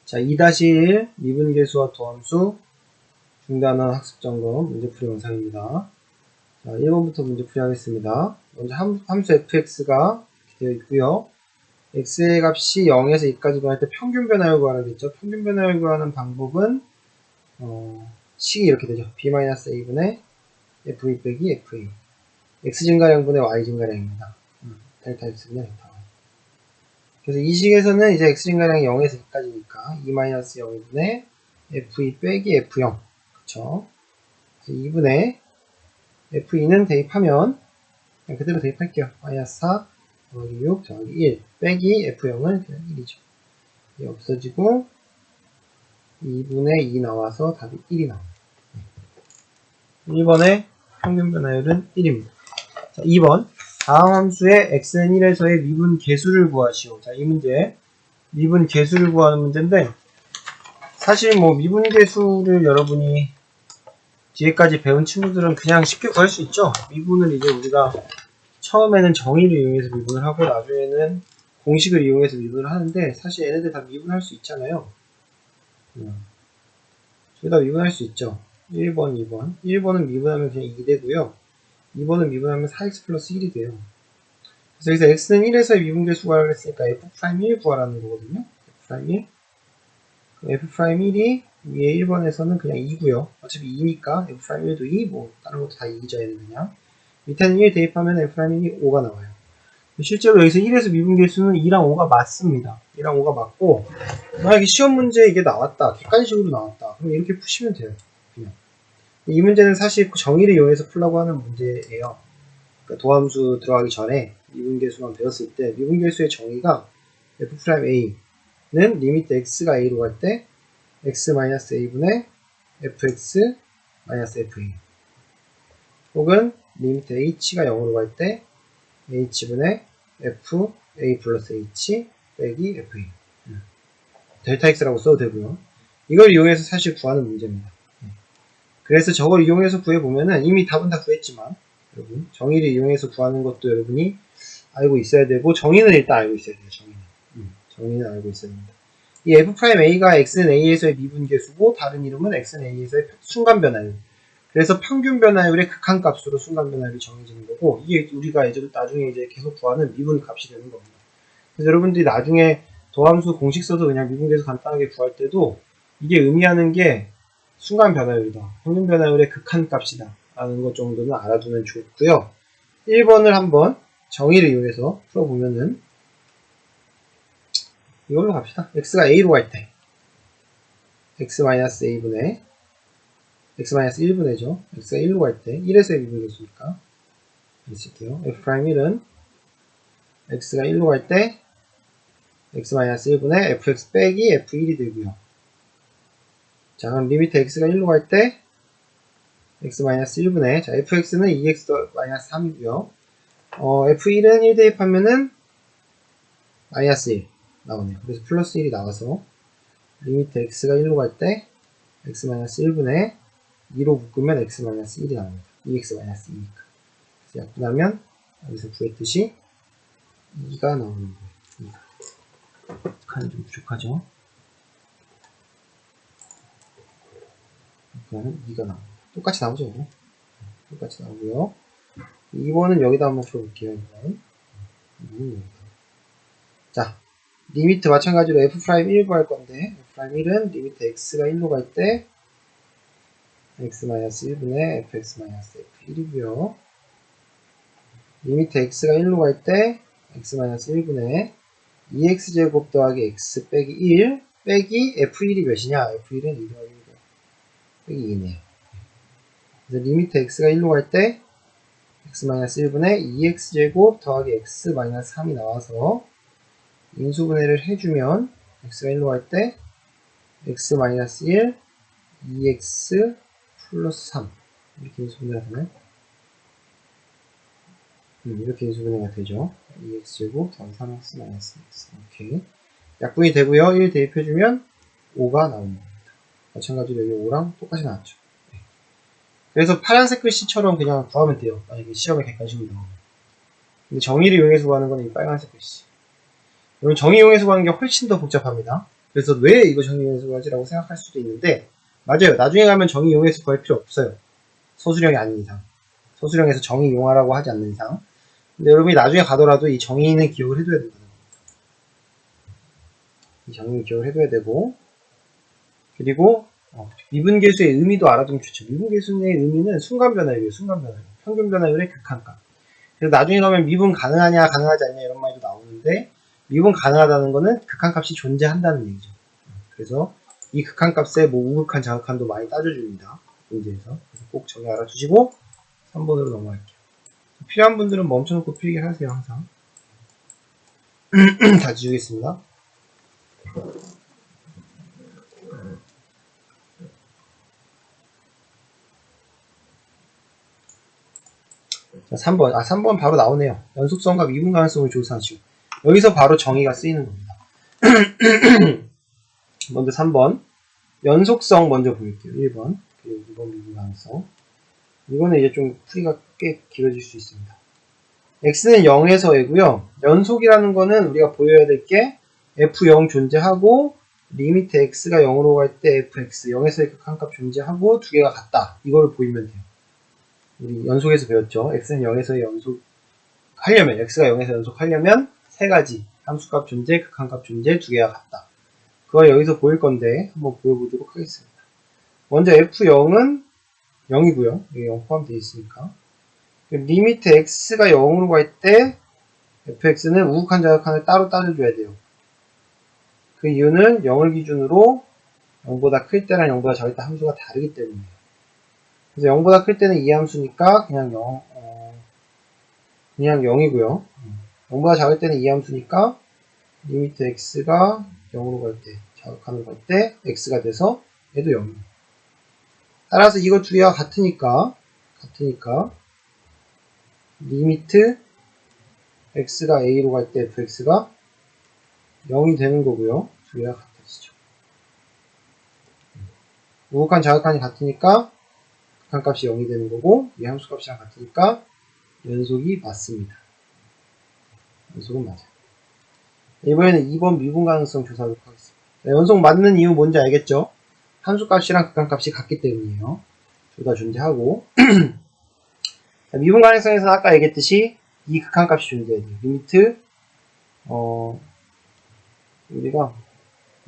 자, 2-1 미분계수와 도함수 중단한 학습점검 문제풀이 영상입니다. 자, 1번부터 문제풀이 하겠습니다. 먼저 함수 fx가 되어 있고요. x의 값이 0에서 2까지 변할 때 평균 변화율 구하라겠죠. 평균 변화율 구하는 방법은 식이 이렇게 되죠. b-a분의 f2 빼기 fa. x 증가량분의 y 증가량입니다. 델타 x분의 델타 y. 그래서 이 식에서는 이제 x 증가량이 0에서 2까지니까 2-0분의 f2 빼기 f0. 그쵸? 그래서 2분의 f2는 대입하면 그냥 그대로 대입할게요. -4 더하기 6 더하기 1 빼기 f0은 그냥 1이죠. 이게 없어지고 2분의 2 나와서 답이 1이 나옵니다. 1번의 평균 변화율은 1입니다. 자, 2번 다음 함수의 x는 1에서의 미분 계수를 구하시오. 자, 이 문제 미분 계수를 구하는 문제인데 사실 뭐 미분 계수를 여러분이 뒤에까지 배운 친구들은 그냥 쉽게 구할 수 있죠. 미분을 이제 우리가 처음에는 정의를 이용해서 미분을 하고 나중에는 공식을 이용해서 미분을 하는데 사실 얘네들 다 미분할 수 있잖아요. 둘 다 미분할 수 있죠. 1번, 2번. 1번은 미분하면 그냥 2 되고요. 2번은 미분하면 4x 플러스 1이 돼요. 그래서 여기서 x는 1에서의 미분계수 구하라고 했으니까 f'1 구하라는 거거든요. f'1. f'1이 위에 1번에서는 그냥 2고요. 어차피 2니까 f'1도 2, 뭐 다른 것도 다 2죠. 얘는 그냥. 밑에는 1 대입하면 f'1이 5가 나와요. 실제로 여기서 1에서 미분계수는 2랑 5가 맞습니다. 2랑 5가 맞고 만약에 시험 문제에 이게 나왔다. 객관식으로 나왔다. 그럼 이렇게 푸시면 돼요. 그냥. 이 문제는 사실 정의를 이용해서 풀려고 하는 문제예요. 그러니까 도함수 들어가기 전에 미분계수만 배웠을 때 미분계수의 정의가 f'a는 리미트 x가 a로 갈 때 x-a분의 fx-fa 혹은 리미트 h가 0으로 갈 때 h분의 fa 플러스 h 빼기 fa 델타 x라고 써도 되고요. 이걸 이용해서 사실 구하는 문제입니다. 그래서 저걸 이용해서 구해보면은 이미 답은 다 구했지만 여러분 정의를 이용해서 구하는 것도 여러분이 알고 있어야 되고 정의는 일단 알고 있어야 돼요. 정의는 알고 있어야 됩니다. 이 f'a가 x는 a에서의 미분계수고 다른 이름은 x는 a에서의 순간변화율. 그래서 평균 변화율의 극한값으로 순간 변화율이 정해지는 거고 이게 우리가 이제 나중에 이제 계속 구하는 미분 값이 되는 겁니다. 그래서 여러분들이 나중에 도함수 공식 써서 그냥 미분계수 간단하게 구할 때도 이게 의미하는 게 순간 변화율이다. 평균 변화율의 극한값이다. 라는 것 정도는 알아두면 좋고요. 1번을 한번 정의를 이용해서 풀어보면은 이걸로 갑시다. x가 a로 갈 때 x-a분의 x-1분의죠. x가 1로 갈 때 1에서의 미분계수니까 쓸게요. f'1은 x가 1로 갈 때 x-1분의 fx 빼기 f1이 되고요. 자, 그럼 리미트 x가 1로 갈 때 x-1분의 자, fx는 2x-3이고요. f1은 1 대입하면은 -1 나오네요. 그래서 플러스 1이 나와서 리미트 x가 1로 갈 때 x-1분의 2로 묶으면 x-1이 나옵니다. 2x-2니까. 그래서 약분하면 여기서 구했듯이 2가 나오는 거예요. 2가. 칸이 좀 부족하죠? 그러면 2가 나옵니다. 똑같이 나오죠? 똑같이 나오고요. 2번은 여기다 한번 풀어볼게요. 2번. 자, 리미트 마찬가지로 f'1 구할 건데 f'1은 리미트 x가 1로 갈 때 x-1분의 fx-f1이고요. 리미트 x가 1로 갈 때 x-1분의 2x제곱 더하기 x 빼기 1 빼기 f1이 몇이냐? f1은 2 더하기 1 빼기 2네요. 그래서 리미트 x가 1로 갈 때 x-1분의 2x제곱 더하기 x-3이 나와서 인수분해를 해주면 x가 1로 갈 때 x-1 2x 플러스 3 이렇게 인수분해가 되나요? 이렇게 인수분해가 되죠. 2x제곱 더하기 3x 마이너스 x 이렇게 약분이 되고요. 1 대입해주면 5가 나오는 겁니다. 마찬가지로 여기 5랑 똑같이 나왔죠. 네. 그래서 파란색 글씨처럼 그냥 구하면 돼요. 만약에 시험에 객관식으로 나오면. 근데 정의를 이용해서 구하는 건 이 빨간색 글씨. 여러분 정의 이용해서 구하는 게 훨씬 더 복잡합니다. 그래서 왜 이거 정의 이용해서 구하지라고 생각할 수도 있는데, 맞아요. 나중에 가면 정의 이용해서 구할 필요 없어요. 소수령이 아닌 이상. 소수령에서 정의 이용하라고 하지 않는 이상. 근데 여러분이 나중에 가더라도 이 정의는 기억을 해둬야 된다는 겁니다. 이 정의는 기억을 해둬야 되고, 그리고 미분계수의 의미도 알아두면 좋죠. 미분계수의 의미는 순간변화율이에요. 순간변화율. 평균변화율의 극한값. 그래서 나중에 가면 미분 가능하냐 가능하지 않냐 이런 말도 나오는데, 미분 가능하다는 거는 극한값이 존재한다는 얘기죠. 그래서 이 극한값에 뭐 우극한 자극한도 많이 따져줍니다. 문제에서. 그래서 꼭 정의 알아두시고 3번으로 넘어갈게요. 필요한 분들은 멈춰놓고 필기를 하세요. 항상. 다 지우겠습니다. 자, 3번. 3번 바로 나오네요. 연속성과 미분 가능성을 조사하시오. 여기서 바로 정의가 쓰이는 겁니다. 먼저 3번. 연속성 먼저 볼게요. 1번. 그리고 2번 미분 가능성. 이거는 이제 좀 풀이가 꽤 길어질 수 있습니다. x는 0에서 이고요. 연속이라는 거는 우리가 보여야 될 게 f0 존재하고 리미트 x가 0으로 갈 때 fx 0에서의 극한값 존재하고 두 개가 같다. 이거를 보이면 돼요. 우리 연속에서 배웠죠. x는 0에서 연속하려면 x가 0에서 연속하려면 세 가지 함수값 존재, 극한값 존재 두 개가 같다. 그걸 여기서 보일 건데 한번 보여보도록 하겠습니다. 먼저 f0은 0이고요. 여기 0 포함되어 있으니까. 리미트 x가 0으로 갈 때 fx는 우극한 자극한을 따로 따져줘야 돼요. 그 이유는 0을 기준으로 0보다 클 때랑 0보다 작을 때 함수가 다르기 때문이에요. 그래서 0보다 클 때는 이 함수니까 그냥 0이고요. 0보다 작을 때는 이 함수니까 리미트 x가 0으로 갈 때, 자극한으로 갈 때 x가 돼서 얘도 0이에요. 따라서 이거 두 개가 같으니까 리미트 x가 a로 갈 때 fx가 0이 되는 거고요. 두 개가 같아지죠. 우극한 자극한이 같으니까 극한값이 0이 되는 거고 이 함수값이랑 같으니까 연속이 맞습니다. 연속은 맞아요. 이번에는 2번 미분 가능성 조사하도록 하겠습니다. 연속 맞는 이유 뭔지 알겠죠? 함수값이랑 극한값이 같기 때문이에요. 둘 다 존재하고 미분 가능성에서는 아까 얘기했듯이 이 극한값이 존재해야 돼요. 리미트 우리가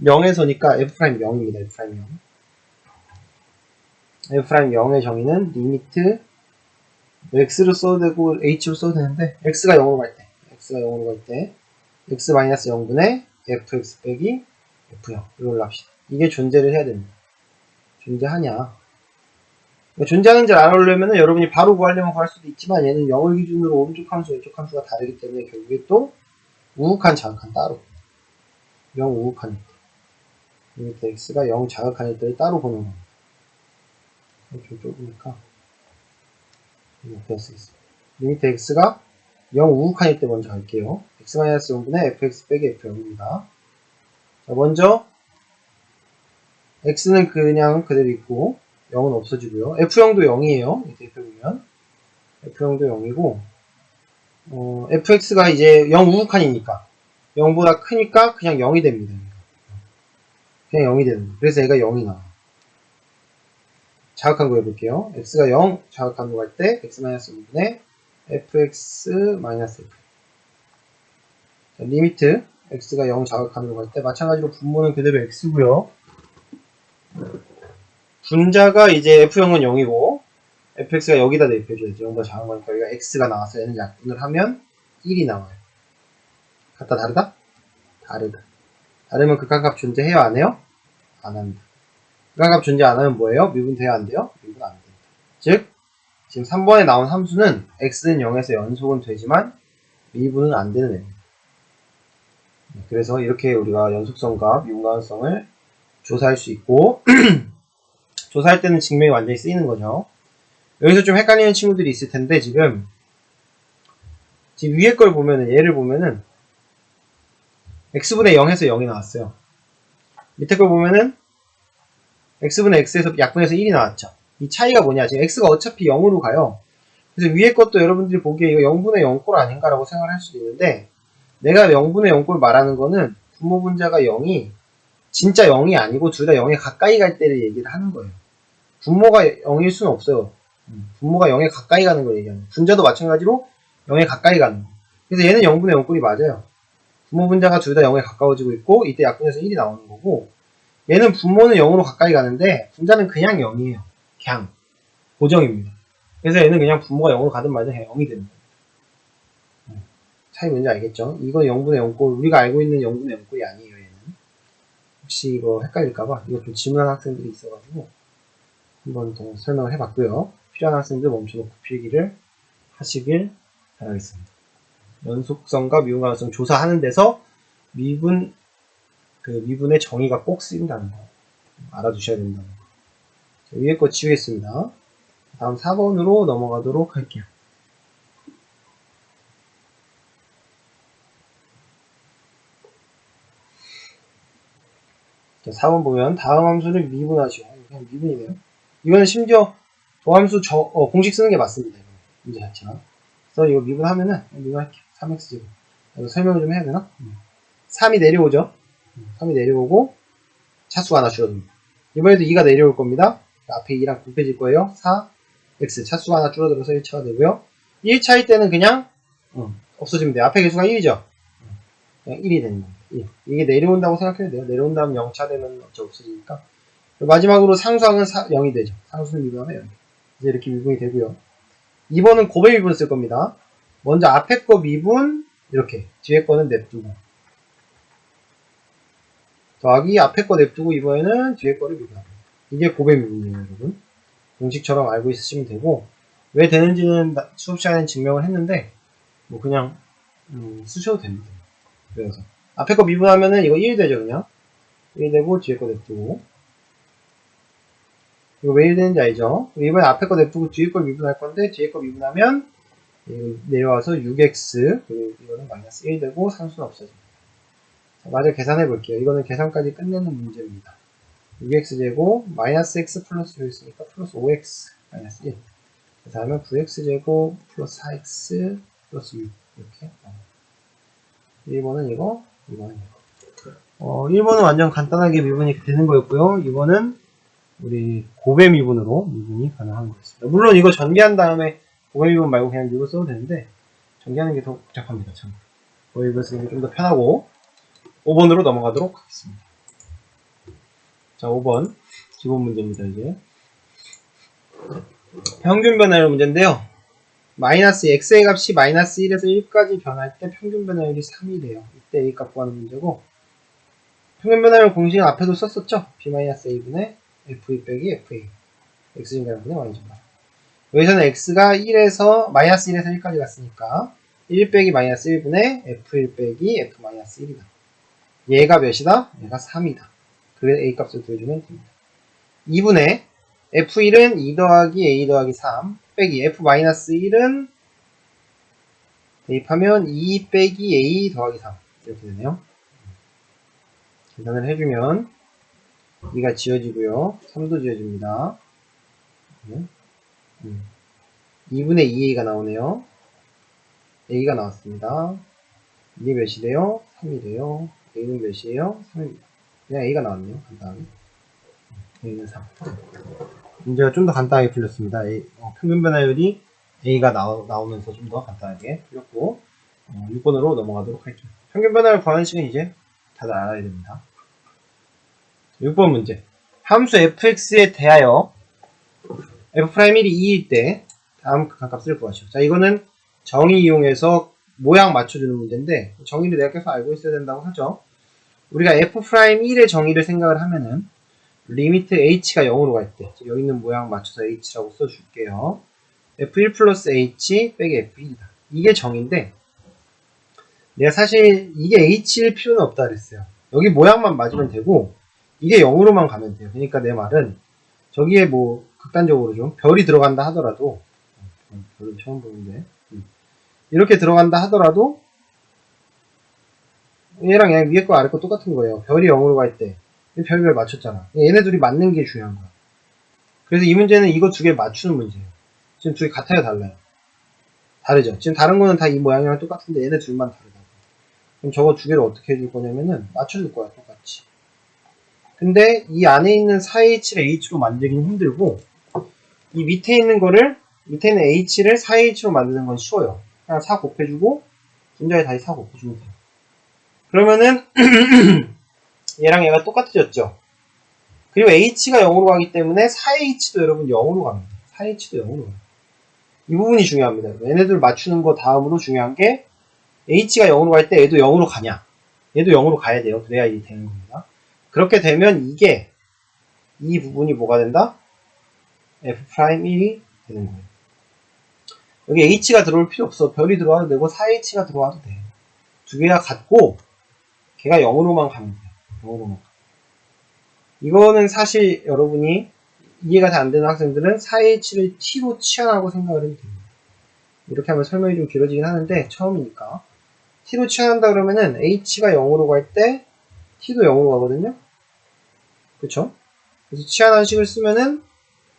0에서니까 f'0입니다. f'0 f'0의 정의는 리미트 x로 써도 되고 h로 써도 되는데 x가 0으로 갈 때 x 마이너스 0분의 fx 빼기 f0 이걸로 합시다. 이게 존재를 해야 됩니다. 존재하냐? 존재하는지 알아보려면 여러분이 바로 구하려면 구할 수도 있지만 얘는 0을 기준으로 오른쪽 함수 왼쪽 함수가 다르기 때문에 결국에 또 우극한 자극한 따로 0 우극한일 때 리미트 x가 0 자극한일 때를 따로 보는 겁니다. 좀 좁으니까 이렇게 쓰겠습니다. 리미트 x가 0 우극한일 때 먼저 갈게요. x-0분의 fx 빼기 f0입니다. 자, 먼저 x는 그냥 그대로 있고 0은 없어지고요. f0도 0이에요. 이렇게 보면 f0도 0이고 fx가 이제 0 우극한이니까 0보다 크니까 그냥 0이 됩니다. 그냥 0이 되는 거예요. 그래서 얘가 0이 나와요. 자극한 거 해볼게요. x가 0 자극한 거 갈 때 x-5분의 fx-f 자, 리미트 x가 0 자극한으로 갈 때 마찬가지로 분모는 그대로 x고요. 분자가 이제 f0은 0이고 fx가 여기다 대입해줘야죠. 0보다 작은 거니까 여기가 x가 나와서 얘는 약분을 하면 1이 나와요. 같다 다르다? 다르다. 다르면 극한값 존재해요 안 해요? 안 합니다. 극한값 존재 안 하면 뭐예요? 미분 돼야 안 돼요? 미분 안 됩니다. 즉 지금 3번에 나온 함수는 x는 0에서 연속은 되지만 미분은 안 되는 애입니다. 그래서 이렇게 우리가 연속성과 미분 가능성을 조사할 수 있고 조사할 때는 증명이 완전히 쓰이는 거죠. 여기서 좀 헷갈리는 친구들이 있을 텐데 지금 위에 걸 보면은 얘를 보면은 x분의 0에서 0이 나왔어요. 밑에 걸 보면은 x분의 x에서 약분해서 1이 나왔죠. 이 차이가 뭐냐? 지금 x가 어차피 0으로 가요. 그래서 위에 것도 여러분들이 보기에 이거 0분의 0꼴 아닌가라고 생각을 할 수도 있는데 내가 0분의 0꼴 말하는 거는 분모 분자가 0이 진짜 0이 아니고 둘 다 0에 가까이 갈 때를 얘기를 하는 거예요. 분모가 0일 수는 없어요. 분모가 0에 가까이 가는 걸 얘기하는 거예요. 분자도 마찬가지로 0에 가까이 가는 거예요. 그래서 얘는 0분의 0꼴이 맞아요. 분모 분자가 둘 다 0에 가까워지고 있고 이때 약분해서 1이 나오는 거고, 얘는 분모는 0으로 가까이 가는데 분자는 그냥 0이에요. 그냥 고정입니다. 그래서 얘는 그냥 분모가 0으로 가든 말든 그냥 0이 되는 거예요. 차이 뭔지 알겠죠? 이건 0분의 0꼴, 우리가 알고 있는 0분의 0꼴이 아니에요. 얘는 혹시 이거 헷갈릴까봐 이거 좀 질문하는 학생들이 있어가지고 한번 더 설명을 해봤고요. 필요한 학생들 멈춰놓고 필기를 하시길 바라겠습니다. 연속성과 미분 가능성 조사하는 데서 미분의 정의가 꼭 쓰인다는 거 알아두셔야 된다는 거. 위에 거 지우겠습니다. 다음 4번으로 넘어가도록 할게요. 자, 4번 보면 다음 함수를 미분하시오. 그냥 미분이네요. 이거는 심지어 조함수 공식 쓰는 게 맞습니다. 문제 자체가. 그래서 이거 미분하면은 미분할게요. 3x제곱. 이거 설명을 좀 해야 되나? 3이 내려오죠. 3이 내려오고 차수가 하나 줄어듭니다. 이번에도 2가 내려올 겁니다. 앞에 2랑 곱해질 거예요. 4x 차수가 하나 줄어들어서 1차가 되고요. 1차일 때는 그냥 없어지면 돼요. 앞에 개수가 1이죠. 그냥 1이 되는 겁니다. 1. 이게 내려온다고 생각해야 돼요. 내려온 다음 0차 되면 어째 없어지니까. 마지막으로 상수항은 0이 되죠. 상수는 미분하면 0. 이제 이렇게 미분이 되고요. 2번은 곱의 미분 쓸 겁니다. 먼저 앞에 거 미분 이렇게, 뒤에 거는 냅두고, 더하기 앞에 거 냅두고 이번에는 뒤에 거를 미분합니다. 이게 곱의 미분이에요, 여러분. 공식처럼 알고 있으시면 되고, 왜 되는지는 수업 시간에 증명을 했는데 뭐 그냥 쓰셔도 됩니다. 그래서 앞에 거 미분하면은 이거 1 되죠. 그냥 1 되고 뒤에 거 냅두고, 이거 왜 1 되는지 알죠? 이번에 앞에 거 냅두고 뒤에 걸 미분할 건데, 뒤에 거 미분하면 내려와서 6x, 그리고 이거는 마이너스 1 되고 상수는 없어집니다. 자, 마저 계산해 볼게요. 이거는 계산까지 끝내는 문제입니다. 6x제곱 마이너스 x 플러스 6 있으니까 플러스 5x 마이너스 1. 계산하면 9x제곱 플러스 4x 플러스 6 이렇게. 1번은 이거, 2번은 이거. 1번은 완전 간단하게 미분이 되는 거였고요. 2번은 우리 곱의 미분으로 미분이 가능한 거였습니다. 물론 이거 전개한 다음에 곱의 미분 말고 그냥 미분 써도 되는데, 전개하는 게 더 복잡합니다. 참. 곱의 미분 쓰는 게 좀 더 편하고. 5번으로 넘어가도록 하겠습니다. 자, 5번 기본 문제입니다. 이제 평균 변화율 문제인데요. 마이너스 x의 값이 마이너스 1에서 1까지 변할 때 평균 변화율이 3이래요. 이때 a 값 구하는 문제고, 평균 변화율 공식은 앞에도 썼었죠. b-a분의 f2 빼기 fa, x 증가분의 y 증가. 여기서는 x가 1에서 마이너스 1에서 1까지 갔으니까 1 빼기 마이너스 1분의 f1 빼기 f-1이다. 얘가 몇이다? 얘가 3이다. 그래서 a 값을 구해주면 됩니다. 2분의 f1은 2 더하기 a 더하기 3 빼기 f-1은 대입하면 2 빼기 a 더하기 3 이렇게 되네요. 계산을 해주면 2가 지워지고요. 3도 지워집니다. 2분의 2a가 나오네요. a가 나왔습니다. 이게 몇이래요? 3이래요. a는 몇이에요? 3입니다. 그냥 a가 나왔네요. 간단하게. a는 3. 문제가 좀 더 간단하게 풀렸습니다. 평균 변화율이 a가 나오면서 좀 더 간단하게 풀렸고, 6번으로 넘어가도록 할게요. 평균 변화율 구하는 식은 이제 다들 알아야 됩니다. 6번 문제. 함수 fx에 대하여 f'1이 2일 때 다음 극한값을 구하시오. 자, 이거는 정의 이용해서 모양 맞춰주는 문제인데, 정의를 내가 계속 알고 있어야 된다고 하죠. 우리가 f'1의 정의를 생각을 하면은 리미트 h가 0으로 갈 때, 여기 있는 모양 맞춰서 h라고 써줄게요. f1 플러스 h 빼기 f2이다. 이게 정의인데, 내가 사실 이게 h일 필요는 없다 그랬어요. 여기 모양만 맞으면 되고 이게 0으로만 가면 돼요. 그러니까 내 말은 저기에 뭐 극단적으로 좀 별이 들어간다 하더라도, 별은 처음 보는데 이렇게 들어간다 하더라도 얘랑 얘 위에 거 아래 거 똑같은 거예요. 별이 0으로 갈 때 별별 맞췄잖아. 얘네 둘이 맞는 게 중요한 거야. 그래서 이 문제는 이거 두 개 맞추는 문제예요. 지금 두 개 같아요, 달라요? 다르죠. 지금 다른 거는 다 이 모양이랑 똑같은데 얘네 둘만 다르다고. 그럼 저거 두 개를 어떻게 해줄 거냐면은 맞춰줄 거야, 똑같이. 근데 이 안에 있는 4h를 h로 만들긴 힘들고 이 밑에 있는 거를 밑에 있는 h를 4h로 만드는 건 쉬워요. 그냥 4 곱해주고 분자에 다시 4 곱해주면 돼요. 그러면은 얘랑 얘가 똑같아졌죠. 그리고 h가 0으로 가기 때문에 4h도 여러분 0으로 갑니다. 4h도 0으로 가요. 이 부분이 중요합니다. 얘네들 맞추는 거 다음으로 중요한 게 h가 0으로 갈 때 얘도 0으로 가냐. 얘도 0으로 가야 돼요. 그래야 이게 되는 겁니다. 그렇게 되면 이게 이 부분이 뭐가 된다? f'1이 되는 거예요. 여기 h가 들어올 필요 없어. 별이 들어와도 되고 4h가 들어와도 돼. 두 개가 같고 걔가 0으로만 가면 돼요. 0으로만. 이거는 사실 여러분이 이해가 잘 안 되는 학생들은 4h를 t로 치환하고 생각을 해도 됩니다. 이렇게 하면 설명이 좀 길어지긴 하는데 처음이니까 t로 치환한다 그러면은 h가 0으로 갈 때 t도 0으로 가거든요. 그쵸? 그래서 치환한 식을 쓰면은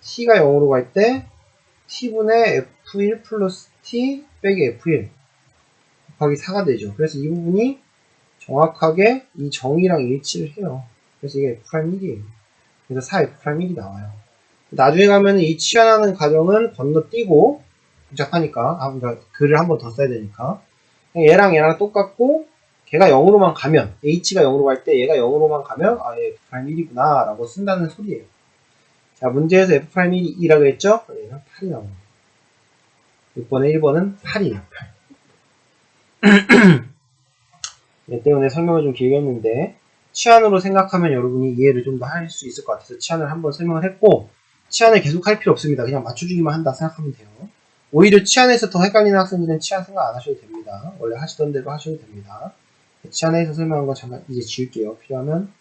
t가 0으로 갈 때 t분의 f1 플러스 t 빼기 f1 곱하기 4가 되죠. 그래서 이 부분이 정확하게 이 정의랑 일치를 해요. 그래서 이게 f'1이에요. 그래서 4f'1이 나와요. 나중에 가면 이 치환하는 과정은 건너뛰고 복잡하니까 그러니까 글을 한 번 더 써야 되니까 얘랑 똑같고 걔가 0으로만 가면 h가 0으로 갈 때 얘가 0으로만 가면 아 얘 f'1이구나 라고 쓴다는 소리예요. 자 문제에서 f'1이 2라고 했죠? 얘는 8이 나옵니다. 6번에 1번은 8이에요. 8. 얘 때문에 설명을 좀 길게 했는데 치환으로 생각하면 여러분이 이해를 좀 더 할 수 있을 것 같아서 치환을 한번 설명을 했고 치환을 계속 할 필요 없습니다. 그냥 맞춰주기만 한다 생각하면 돼요. 오히려 치환에서 더 헷갈리는 학생들은 치환 생각 안 하셔도 됩니다. 원래 하시던 대로 하셔도 됩니다. 치환에서 설명한 거 잠깐 이제 지울게요. 필요하면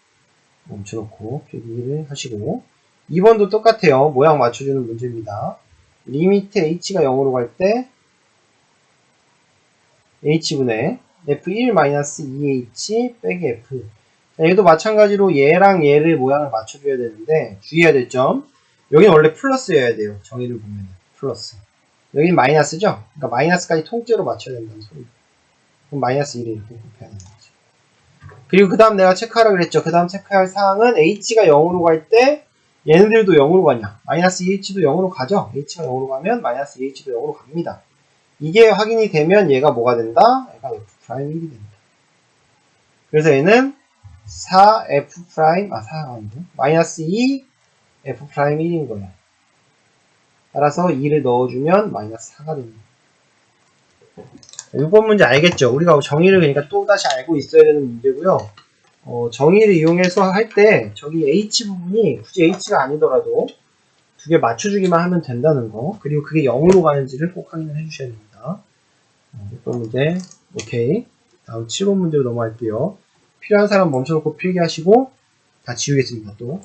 멈춰놓고 필기를 하시고 2번도 똑같아요. 모양 맞춰주는 문제입니다. 리미트 h가 0으로 갈 때 h분의 f1-2h 빼기 f 얘도 마찬가지로 얘랑 얘를 모양을 맞춰줘야 되는데 주의해야 될 점 여기는 원래 플러스여야 돼요. 정의를 보면 플러스 여기는 마이너스죠? 그러니까 마이너스까지 통째로 맞춰야 된다는 소리예요. 그럼 마이너스 1을 이렇게 곱해야 되는 거죠. 그리고 그 다음 내가 체크하라 그랬죠. 그 다음 체크할 사항은 h가 0으로 갈 때 얘네들도 0으로 가냐 마이너스 2h도 0으로 가죠. h가 0으로 가면 마이너스 2h도 0으로 갑니다. 이게 확인이 되면 얘가 뭐가 된다? 얘가 f'1이 된다. 그래서 얘는 4f', 사가 아니고 마이너스 2 f'1인 거예요. 따라서 2를 넣어주면 마이너스 4가 됩니다. 6번 문제 알겠죠? 우리가 정의를 그러니까 또 다시 알고 있어야 되는 문제고요. 정의를 이용해서 할 때 저기 h 부분이 굳이 h가 아니더라도 두 개 맞춰주기만 하면 된다는 거 그리고 그게 0으로 가는지를 꼭 확인을 해주셔야 됩니다. 6번 문제 오케이. 다음 7번 문제로 넘어갈게요. 필요한 사람 멈춰놓고 필기하시고 다 지우겠습니다. 또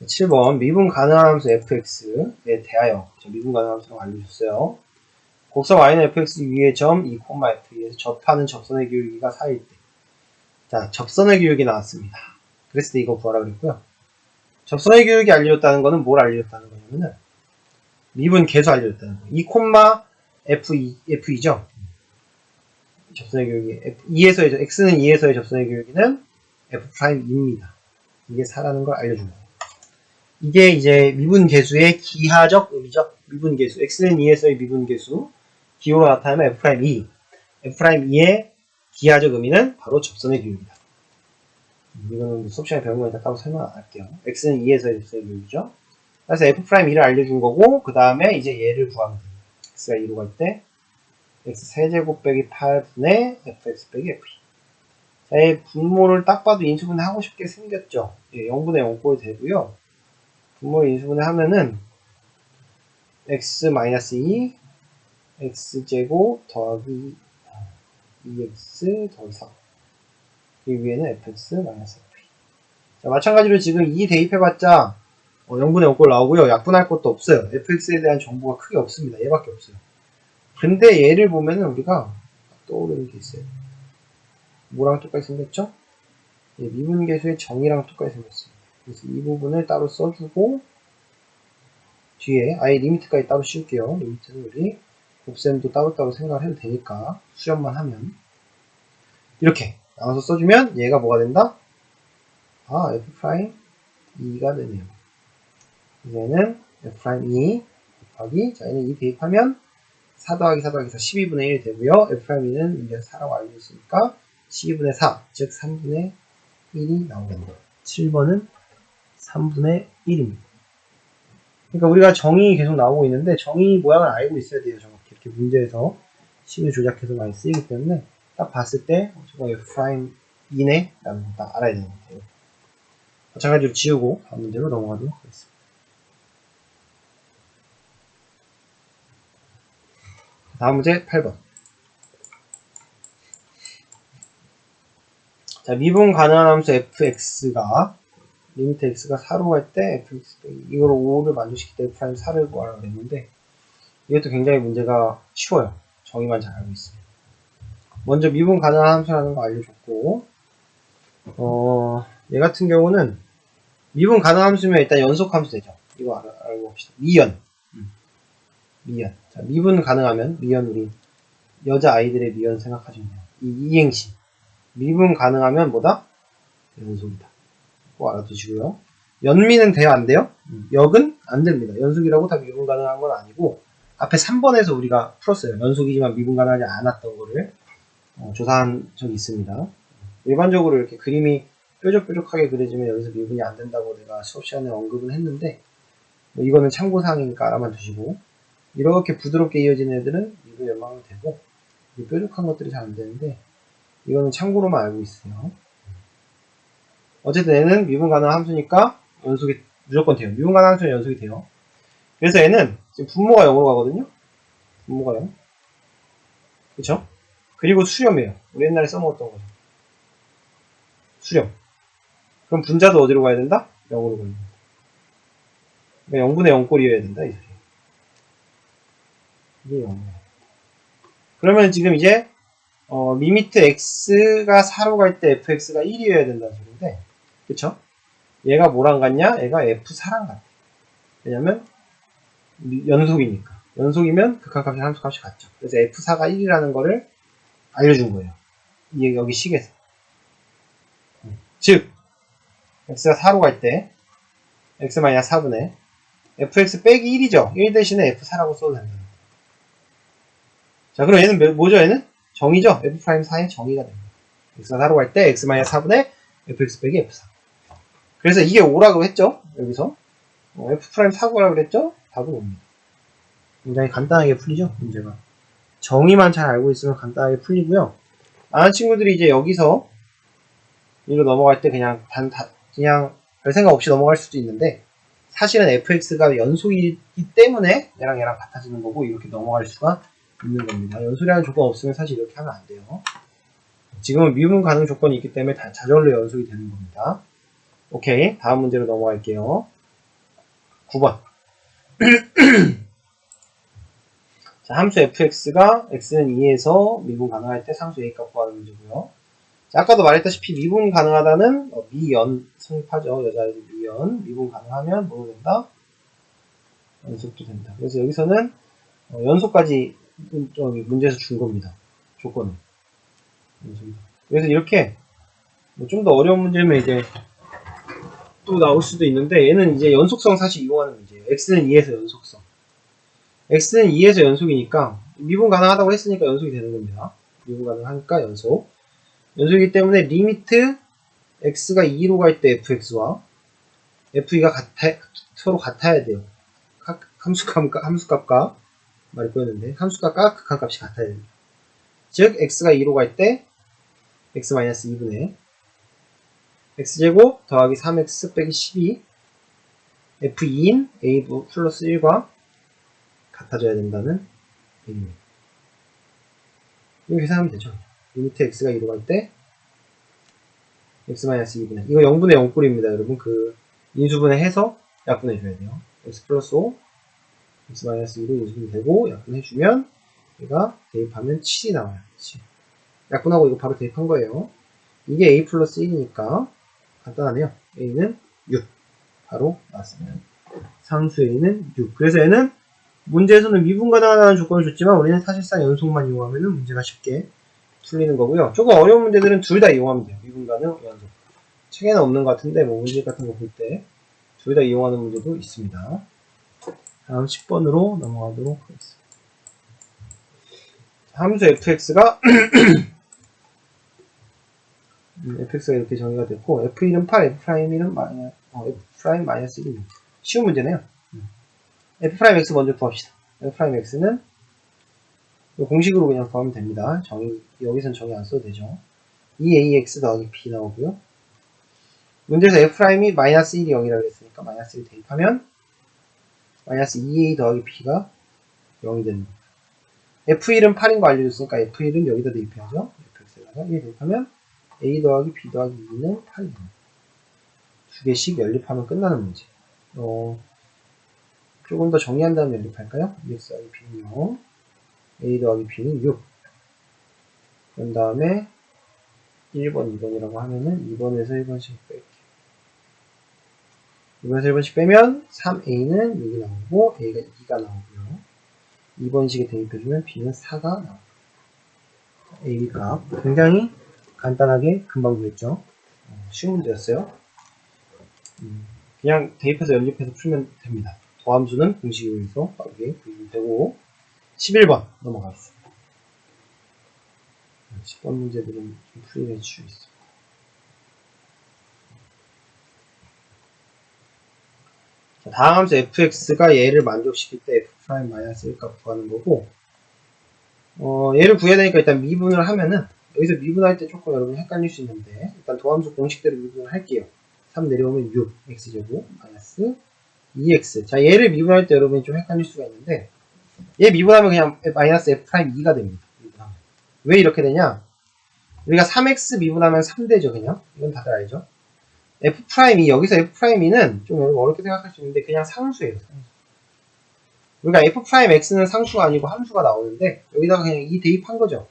7번 미분 가능한 함수 fx에 대하여 미분 가능한 함수라고 알려줬어요. 곡선 y는 fx 위의 점 2,f에서 접하는 접선의 기울기가 4일 때. 자, 접선의 기울기 나왔습니다. 그랬을 때 이거 구하라 그랬고요. 접선의 기울기 알려줬다는 거는 뭘 알려줬다는 거냐면은 미분 계수 알려줬다는 거예요. 2,f2죠. 접선의 기울기 2에서의 x는 2에서의 접선의 기울기는 f'입니다. 이게 4라는 걸 알려준 거예요. 이게 이제 미분계수의 기하적 의미죠. 미분계수. x는 2에서의 미분계수. 기호로 나타나면 f'2. f'2의 기하적 의미는 바로 접선의 기울기다. 이거는 수업 시간에 배운 거니까 따로 설명 안 할게요. x는 2에서의 접선의 기울기죠. 그래서 f'2를 알려준 거고, 그 다음에 이제 얘를 구하면 됩니다. x가 2로 갈 때, x 세제곱 빼기 8분의 fx 빼기 f2. 자, 이 분모를 딱 봐도 인수분해 하고 싶게 생겼죠. 예, 0분의 0 꼴 되고요. 분모를 인수분해 하면은 x-2 x제곱 더하기 2x 더하기 4 이 위에는 fx-f 자, 마찬가지로 지금 2 대입해봤자 0분의 0꼴 나오고요. 약분할 것도 없어요. fx에 대한 정보가 크게 없습니다. 얘밖에 없어요. 근데 얘를 보면은 우리가 떠오르는 게 있어요. 뭐랑 똑같이 생겼죠? 미분계수의 정의랑 똑같이 생겼습니다. 그래서 이 부분을 따로 써주고 뒤에 아예 리미트까지 따로 씌울게요. 리미트는 우리 곱셈도 따로따로 생각을 해도 되니까 수렴만 하면 이렇게 나눠서 써주면 얘가 뭐가 된다? 아, F'2가 되네요. 얘는 F'2 곱하기, 자, 얘는 2 대입하면 4 더하기 4 더하기 4, 12분의 1이 되고요. F'는 이제 4라고 알고 있으니까 12분의 4, 즉 3분의 1이 나오겠네요. 7번은 3분의 1입니다. 그러니까 우리가 정의 계속 나오고 있는데 정의 모양을 알고 있어야 돼요. 정확히 이렇게 문제에서 식을 조작해서 많이 쓰이기 때문에 딱 봤을 때 저거 F'이네 라는 거 딱 알아야 되는 것 같아요. 마찬가지로 지우고 다음 문제로 넘어가도록 하겠습니다. 다음 문제 8번. 자, 미분 가능한 함수 fx가 리미트 x가 4로 갈 때 fx 이걸 5를 만족시킬 때 f' 4를 구하라고 했는데 이것도 굉장히 문제가 쉬워요. 정의만 잘 알고 있으면. 먼저 미분 가능한 함수라는 거 알려줬고 얘 같은 경우는 미분 가능한 함수면 일단 연속 함수 되죠. 이거 알고 봅시다. 미연. 미연. 자, 미분 가능하면 미연 우리 여자 아이들의 미연 생각하시면 돼요. 이 이행시. 미분 가능하면 뭐다? 연속이다. 꼭 알아두시고요. 연미는 돼요? 안 돼요? 역은 안 됩니다. 연속이라고 다 미분 가능한 건 아니고 앞에 3번에서 우리가 풀었어요. 연속이지만 미분 가능하지 않았던 거를 조사한 적이 있습니다. 일반적으로 이렇게 그림이 뾰족뾰족하게 그려지면 여기서 미분이 안 된다고 내가 수업 시간에 언급은 했는데 이거는 참고사항이니까 알아만 두시고 이렇게 부드럽게 이어지는 애들은 미분 연방이 되고 뾰족한 것들이 잘 안 되는데 이거는 참고로만 알고 있어요. 어쨌든 얘는 미분 가능한 함수니까 연속이 무조건 돼요. 미분 가능한 함수는 연속이 돼요. 그래서 얘는 지금 분모가 0으로 가거든요. 분모가 0. 그쵸? 그리고 수렴이에요. 우리 옛날에 써먹었던 거죠. 수렴. 그럼 분자도 어디로 가야 된다? 0으로 가야 된다. 그러니까 0분의 0꼴이어야 된다. 이 소리예요. 이게 0이에요. 그러면 지금 이제 리미트 x가 4로 갈 때 fx가 1이어야 된다는 소리인데 그쵸? 얘가 뭐랑 같냐? 얘가 f4랑 같아. 왜냐면 연속이니까. 연속이면 극한값이 함수값이 같죠. 그래서 f4가 1이라는 거를 알려준 거예요. 이게 여기 식에서. 즉 x가 4로 갈 때 x-4분의 fx 빼기 1이죠. 1 대신에 f4라고 써도 됩니다. 자, 그럼 얘는 뭐죠? 얘는 정의죠. f'4의 정의가 됩니다. x가 4로 갈 때 x-4분의 fx 빼기 f4. 그래서 이게 5라고 했죠. 여기서 f'4 구하라고 그랬죠. 답은 5입니다. 굉장히 간단하게 풀리죠. 문제가. 정의만 잘 알고 있으면 간단하게 풀리고요. 많은 친구들이 이제 여기서 이로 넘어갈 때 그냥 그냥 별 생각 없이 넘어갈 수도 있는데 사실은 fx가 연속이기 때문에 얘랑 같아지는 거고 이렇게 넘어갈 수가 있는 겁니다. 연속이라는 조건 없으면 사실 이렇게 하면 안 돼요. 지금은 미분 가능 조건이 있기 때문에 자절로 연속이 되는 겁니다. 오케이, 다음 문제로 넘어갈게요. 9번. 자, 함수 fx가 x는 2에서 미분 가능할 때 상수 a 값 구하는 문제고요. 자, 아까도 말했다시피 미분 가능하다는 미연 성립하죠. 여자애들 미분 가능하면 뭐로 된다? 연속도 된다. 그래서 여기서는 연속까지 문제에서 준 겁니다. 조건은. 그래서 이렇게 좀 더 어려운 문제면 이제 또 나올 수도 있는데 얘는 이제 연속성 사실 이용하는 문제예요. x는 2에서 연속성. x는 2에서 연속이니까 미분 가능하다고 했으니까 연속이 되는 겁니다. 미분 가능하니까 연속. 연속이기 때문에 리미트 x가 2로 갈 때 fx와 f2가 서로 같아야 돼요. 함수값과 말이 꼬였는데 함수값과 극한값이 같아야 됩니다. 즉 x가 2로 갈 때 x-2분의 x제곱 더하기 3x 빼기 12 f2인 a 플러스 1과 같아져야 된다는 얘기입니다. 이거 계산하면 되죠. 리미트 x가 2로 갈 때 x-2분의 이거 0분의 0꼴입니다. 여러분 그 인수분해 해서 약분해 줘야 돼요. x 플러스 5 x-2로 인수분해 되고 약분해 주면 얘가 대입하면 7이 나와요. 7. 약분하고 이거 바로 대입한 거예요. 이게 a 플러스 1이니까 간단하네요. a는 6 바로 나왔습니다. 상수 a는 6. 그래서 얘는 문제에서는 미분 가능하다는 조건을 줬지만 우리는 사실상 연속만 이용하면 문제가 쉽게 풀리는 거고요. 조금 어려운 문제들은 둘 다 이용하면 돼요. 미분 가능, 연속. 책에는 없는 것 같은데 뭐 문제 같은 거 볼 때 둘 다 이용하는 문제도 있습니다. 다음 10번으로 넘어가도록 하겠습니다. 함수 fx가 fx가 이렇게 정의가 됐고 f1은 8, f'1은 f'-1은 6. 쉬운 문제네요. f'x 먼저 구합시다. f'x는 공식으로 그냥 구하면 됩니다. 여기선 정의 안 써도 되죠. 2ax 더하기 b 나오고요. 문제에서 f'이 마이너스 1이 0이라고 했으니까 마이너스 1 대입하면 마이너스 2a 더하기 b가 0이 됩니다. f1은 8인 거 알려줬으니까 f1은 여기다 대입해야죠. fx에다가 1 대입하면 a 더하기 b 더하기 2는 8이 됩니다. 두 개씩 연립하면 끝나는 문제. 조금 더 정리한 다음에 연립할까요? 2x 더하기 b는 0, a 더하기 b는 6. 그런 다음에 1번, 2번이라고 하면은 2번에서 1번씩 뺄게요. 2번에서 1번씩 빼면 3a는 6이 나오고 a가 2가 나오고요. 2번식에 대입해주면 b는 4가 나옵니다. a 값 굉장히 간단하게 금방 구했죠. 쉬운 문제였어요. 그냥 대입해서 연립해서 풀면 됩니다. 더함수는 공식에 의해서 빠르게 구해주면 되고 11번 넘어가겠습니다. 10번 문제들은 좀 풀이를 해주시고 있습니다. 자, 다음 함수 fx가 얘를 만족시킬 때 f'-1 값 구하는 거고 얘를 구해야 되니까 일단 미분을 하면은 여기서 미분할 때 조금 여러분 헷갈릴 수 있는데 일단 도함수 공식대로 미분을 할게요. 3 내려오면 6 x제곱 마이너스 2x. 자, 얘를 미분할 때 여러분이 좀 헷갈릴 수가 있는데 얘 미분하면 그냥 마이너스 f'2가 됩니다. 미분하면. 왜 이렇게 되냐? 우리가 3x 미분하면 3되죠, 그냥. 이건 다들 알죠? f'2, 여기서 f'2는 좀 여러분 어렵게 생각할 수 있는데 그냥 상수예요, 상수. 우리가 f'x는 상수가 아니고 함수가 나오는데 여기다가 그냥 2 대입한 거죠.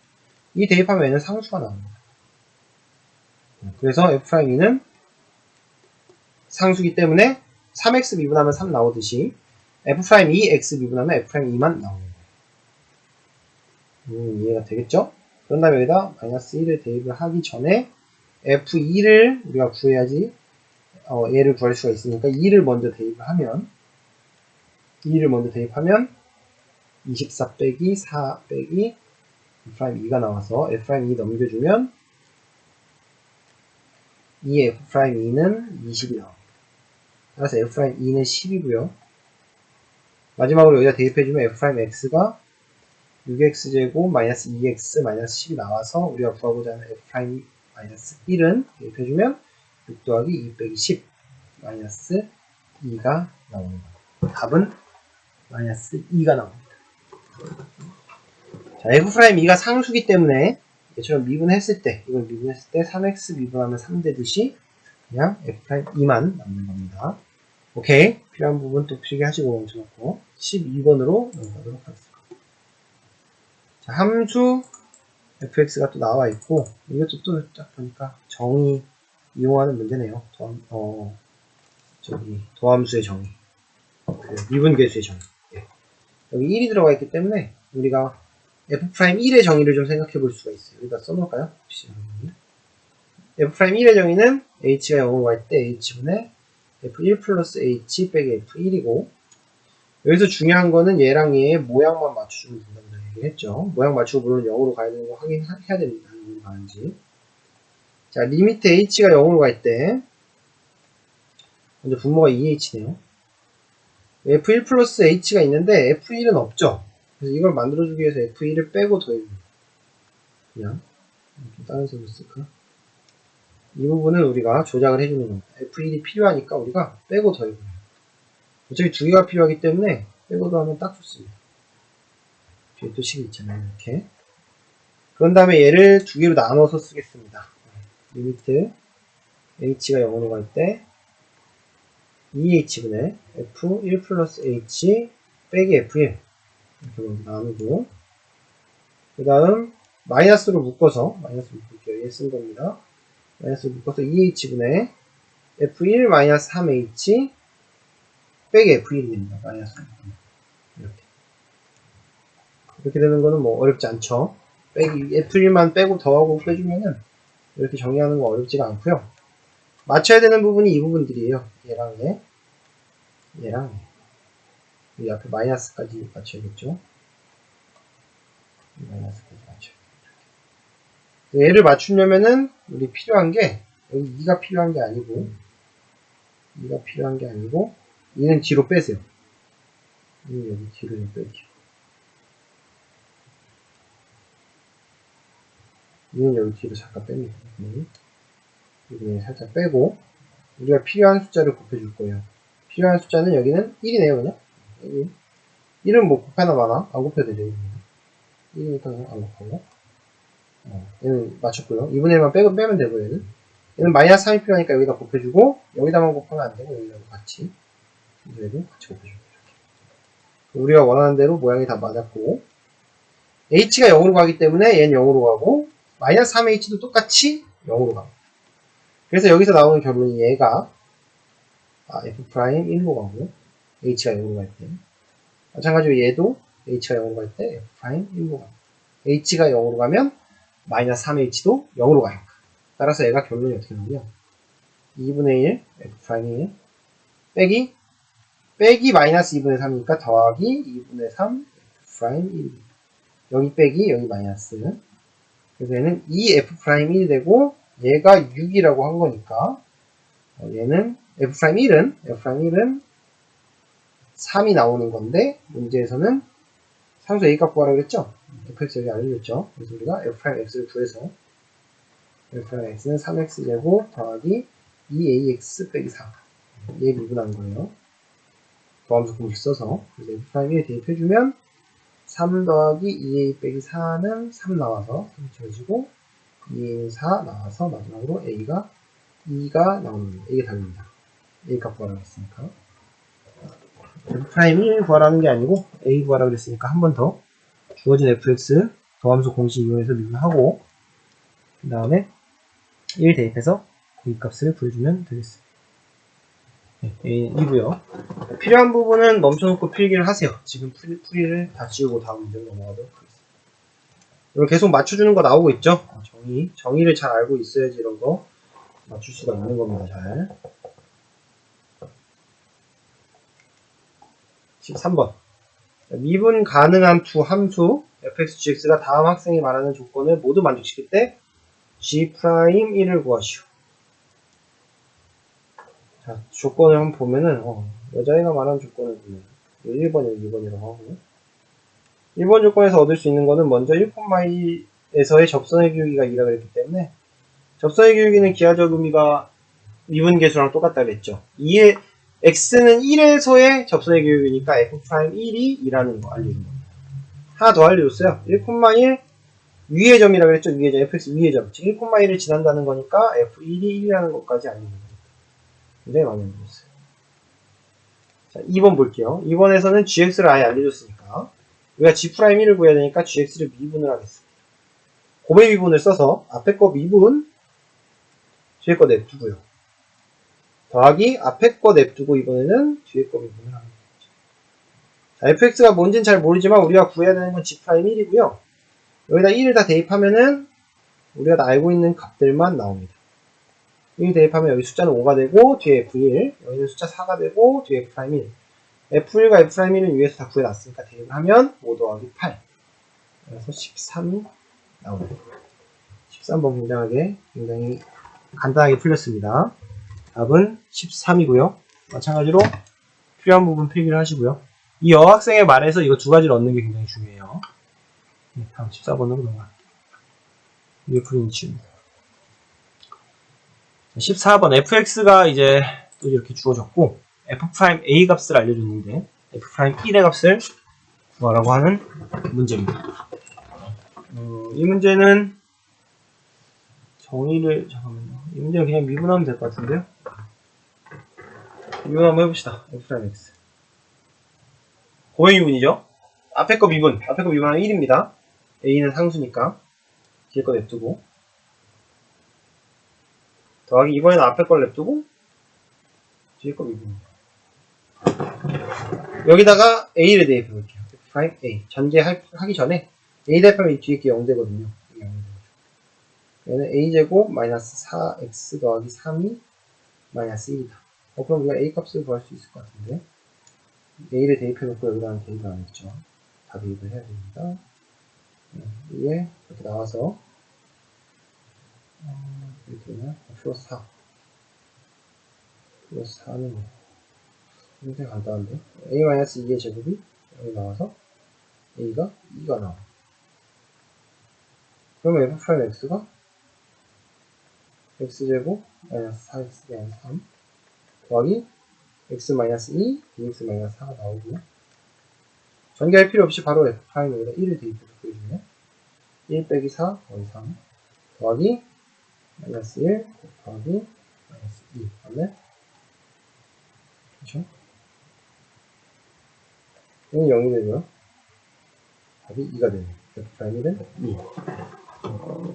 2 대입하면 얘는 상수가 나옵니다. 그래서 f'는 상수기 때문에 3x 미분하면 3 나오듯이 f'2 x 미분하면 f'2만 나옵니다. 이해가 되겠죠? 그런 다음에 여기다 마이너스 1을 대입을 하기 전에 f2를 우리가 구해야지 얘를 구할 수가 있으니까 2를 먼저 대입을 하면 24 빼기 4 빼기 f'2가 나와서 f'2 넘겨주면 2의 f'2는 20이 나옵니다. 따라서 f'2는 10이고요. 마지막으로 여기다 대입해주면 f'x가 6x제곱 마이너스 2x 마이너스 10이 나와서 우리가 구하고자 하는 f' 마이너스 1은 대입해주면 6 더하기 2 빼기 10 마이너스 2가 나옵니다. 답은 마이너스 2가 나옵니다. 자, f'2가 상수기 때문에 얘처럼 미분했을 때, 이걸 미분했을 때 3x 미분하면 3 되듯이 그냥 f'2만 남는 겁니다. 오케이. 필요한 부분 또 필기 하시고 멈춰놓고 12번으로 넘어가도록 하겠습니다. 자, 함수 fx가 또 나와 있고 이것도 또 딱 보니까 정의 이용하는 문제네요. 도함수의 정의, 미분계수의 정의. 여기 1이 들어가 있기 때문에 우리가 f'1의 정의를 좀 생각해 볼 수가 있어요. 여기다 써놓을까요? f'1의 정의는 h가 0으로 갈 때 h분의 f1 플러스 h 빼기 f1이고 여기서 중요한 거는 얘랑 얘의 모양만 맞춰주면 된다고 얘기를 했죠. 모양 맞추고 물론 0으로 가야 되는 거 확인해야 됩니다. 0으로 가는지. 자, 리미트 h가 0으로 갈 때 먼저 분모가 2h네요. f1 플러스 h가 있는데 f1은 없죠. 그래서 이걸 만들어주기 위해서 f1을 빼고 더해줍니다. 그냥 좀 다른 색으로 쓸까? 이 부분을 우리가 조작을 해주는 겁니다. f1이 필요하니까 우리가 빼고 더해줍니다. 어차피 두 개가 필요하기 때문에 빼고 더하면 딱 좋습니다. 뒤에 또 식이 있잖아요. 이렇게. 그런 다음에 얘를 두 개로 나눠서 쓰겠습니다. 리미트 h가 0으로 갈 때 2h분의 f1 플러스 h 빼기 f1 이렇게 먼저 나누고 그 다음 마이너스로 묶어서 묶을게요. 얘 쓴 겁니다. 마이너스로 묶어서 2h분의 f1 마이너스 3h 빼기 f1이 됩니다. 마이너스 이렇게. 이렇게 되는 거는 뭐 어렵지 않죠. F1만 빼고 더하고 빼주면은 이렇게 정리하는 거 어렵지가 않고요. 맞춰야 되는 부분이 이 부분들이에요. 얘랑 얘, 얘랑 얘. 이 앞에 마이너스까지 맞춰야겠죠. 마이너스까지 맞춰야 얘를 맞추려면은 우리 필요한 게 여기 2가 필요한 게 아니고 2가 필요한 게 아니고 2는 뒤로 빼세요. 2는 여기 뒤로 좀 빼죠. 2는 여기 뒤로 잠깐 뺍니다. 2는 살짝 빼고 우리가 필요한 숫자를 곱해줄 거예요. 필요한 숫자는 여기는 1이네요, 그냥. 1은 뭐 곱하나 마나? 안 곱해도 되죠. 1이니까 그냥 안 곱하고. 얘는 맞췄고요. 2분의 1만 빼면 되고, 얘는 마이너스 3이 필요하니까 여기다 곱해주고, 여기다만 곱하면 안 되고, 여기다도 같이. 얘도 같이 곱해줍니다. 우리가 원하는 대로 모양이 다 맞았고, h가 0으로 가기 때문에 얘는 0으로 가고, 마이너스 3h도 똑같이 0으로 갑니다. 그래서 여기서 나오는 결론이 얘가 f'1로 가고, h가 0으로 갈 때. 마찬가지로 얘도 h가 0으로 갈 때 f'1로 갑니다. h가 0으로 가면 마이너스 3h도 0으로 가니까. 따라서 얘가 결론이 어떻게 나오냐. 2분의 1, f'1 빼기 마이너스 2분의 3이니까 더하기 2분의 3, f'1. 여기 빼기, 여기 마이너스. 그래서 얘는 2f'1이 되고, 얘가 6이라고 한 거니까, 얘는 f'1은 3이 나오는 건데, 문제에서는 상수 a 값 구하라고 그랬죠? fx 여기 알려줬죠? 그래서 우리가 f'x를 구해서 f'x는 3x제곱 더하기 2ax 빼기 4. 얘 미분한 거예요. 더함수 공식 써서. 그래서 f'1에 대입해주면 3 더하기 2a 빼기 4는 3 나와서 3 지워지고 2a 4 나와서 마지막으로 a가 2가 나오는 거예요. 이게 답입니다. a 값 구하라고 했으니까. f'1 구하라는 게 아니고 a 구하라고 그랬으니까 한 번 더 주어진 fx 더함수 공식 이용해서 미분하고 그 다음에 1 대입해서 그 값을 구해주면 되겠습니다. 네, A는 2고요. 필요한 부분은 멈춰놓고 필기를 하세요. 지금 풀이를 다 지우고 다음 문제로 넘어가도록 하겠습니다. 이걸 계속 맞춰주는 거 나오고 있죠? 정의를 잘 알고 있어야지 이런 거 맞출 수가 있는 겁니다. 잘. 13번. 미분 가능한 두 함수 fx, gx가 다음 학생이 말하는 조건을 모두 만족시킬 때 g'1을 구하시오. 자, 조건을 한번 보면은 여자애가 말하는 조건을 보면 1번이고 2번이라고 하고 1번 조건에서 얻을 수 있는 거는 먼저 1,2에서의 접선의 기울기가 2라고 그랬기 때문에 접선의 기울기는 기하적 의미가 미분 계수랑 똑같다 그랬죠. 2의 x는 1에서의 접선의 기울기니까 f'1이 2라는 거 알려준 겁니다. 하나 더 알려줬어요. 1,1 위의 점이라고 그랬죠. 위의 점, fx 위의 점. 즉 1,1을 지난다는 거니까 f1이 1이라는 것까지 알려준 겁니다. 굉장히 많이 알려줬어요. 자, 2번 볼게요. 2번에서는 gx를 아예 알려줬으니까 우리가 g'1을 구해야 되니까 gx를 미분을 하겠습니다. 곱의 미분을 써서 앞에 거 미분 뒤에 거 냅두고요. 더하기 앞에 거 냅두고 이번에는 뒤에 거 미분을 하는 거죠. 자, fx가 뭔지는 잘 모르지만 우리가 구해야 되는 건 g'1이고요. 여기다 1을 다 대입하면은 우리가 다 알고 있는 값들만 나옵니다. 1 대입하면 여기 숫자는 5가 되고 뒤에 f1, 여기는 숫자 4가 되고 뒤에 f'1. f1과 f'1은 위에서 다 구해놨으니까 대입을 하면 5 더하기 8. 그래서 13이 나옵니다. 13번 굉장히 간단하게 풀렸습니다. 답은 13이고요. 마찬가지로 필요한 부분 필기를 하시고요. 이 여학생의 말에서 이거 두 가지를 얻는 게 굉장히 중요해요. 네, 다음 14번으로 넘어갈게요. 이게 풀이는 치입니다. 14번 fx가 이제 또 이렇게 주어졌고 f'A 값을 알려줬는데 f'A의 값을 구하라고 하는 문제입니다. 이 문제는 정의를 잠깐만요. 이 문제는 그냥 미분하면 될 것 같은데요. 미분 한번 해봅시다. f'x 고의 미분이죠. 앞에 거 미분하면 1입니다. a는 상수니까 뒤에 거 냅두고 더하기 이번에는 앞에 걸 냅두고 뒤에 거 미분. 여기다가 a를 대입해 볼게요. A. 전개하기 전에 A 대입하면 이 뒤에 게 0되거든요. 얘는 A제곱 마이너스 4X 더하기 3이 마이너스 1이다. 그럼 우리가 A 값을 구할 수 있을 것 같은데. A를 대입해놓고 여기다는 대입을 안 했죠. 다 대입을 해야 됩니다. 이게 이렇게 나와서 이렇게 플러스 4 플러스 4는 굉장히 간단한데 A-2의 제곱이 여기 나와서 A가 2가 나와. 그러면 F'X가 X제곱 마이너스 4X 마이너스 3 더하기 X 마이너스 2 DX 마이너스 4가 나오고요. 전개할 필요 없이 바로 F'에다 1을 대입해서 보여주면 1 빼기 4 더하기 3 더하기 마이너스 1 더하기 마이너스 2 맞네? 그쵸? 이건 0이 되고요. 답이 2가 되네요. F'은 2.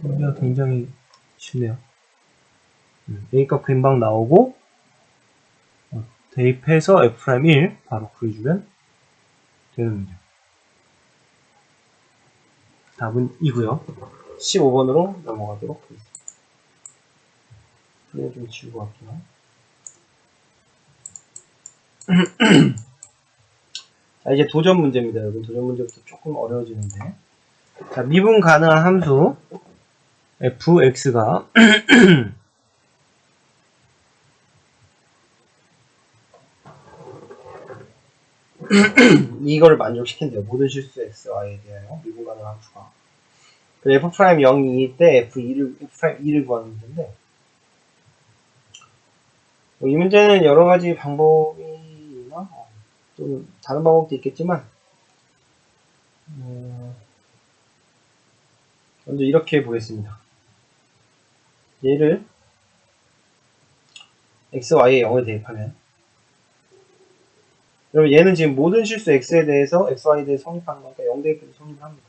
문제가 굉장히 쉽네요. A값 금방 나오고 대입해서 F'1 바로 구해주면 되는 문제. 답은 2고요. 15번으로 넘어가도록 하겠습니다. 이거 좀 지우고 갈게요. 자, 이제 도전 문제입니다. 여러분 도전 문제부터 조금 어려워지는데, 자, 미분 가능한 함수 fx가 이거를 만족시킨대요. 모든 실수 xy에 대하여 미분 가능한 함수가. f'0일 때 f'2를 구하는 문제인데, 이 문제는 여러 가지 방법이나 또 다른 방법도 있겠지만, 먼저 이렇게 보겠습니다. 얘를 x, y에 0을 대입하면, 여러분 얘는 지금 모든 실수 x에 대해서 x, y에 대해 성립하는 거니까 0 대입해서 성립을 합니다.